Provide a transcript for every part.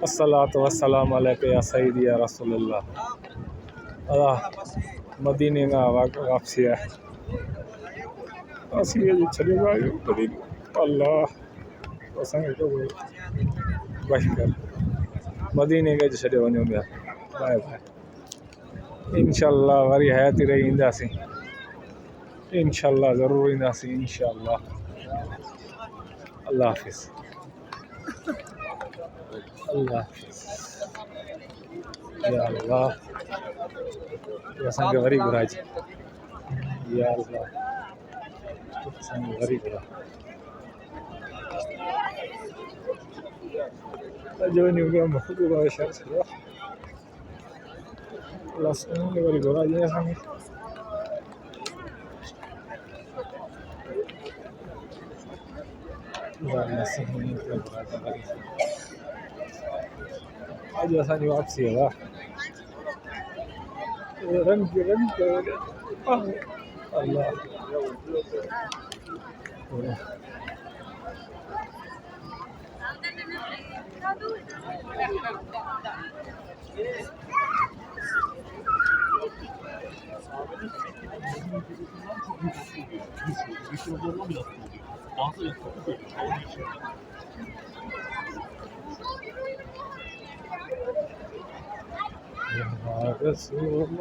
अस्सलातु वस्सलाम अलैका या सय्यदी या रसूलुल्लाह। अल्लाह मदीने में वापसी है। असली जी चले गए मदीने। अल्लाह असांखे तो बशकर मदीने के छॾे वञूं पिया। Bye bye. इंशाअल्लाह वरी हयाती रही ईंदासीं। इंशाअल्लाह ज़रूरु ईंदासीं इंशाअल्लाह। अल्लाह हाफ़िज़। अल्लाह हाफ़िज़। या अल्लाह असांखे वरी घुराइजे। या अल्लाह असांखे वरी घुरा। अॼु वञूं पिया महबूबा जे शहर छॾियो। अल्लाह असांखे वरी घुराइजे असांखे। अॼु असांजी वापसी आहे। रंग रंग अल्लाह या रसूल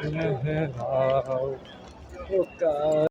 अल्लाह या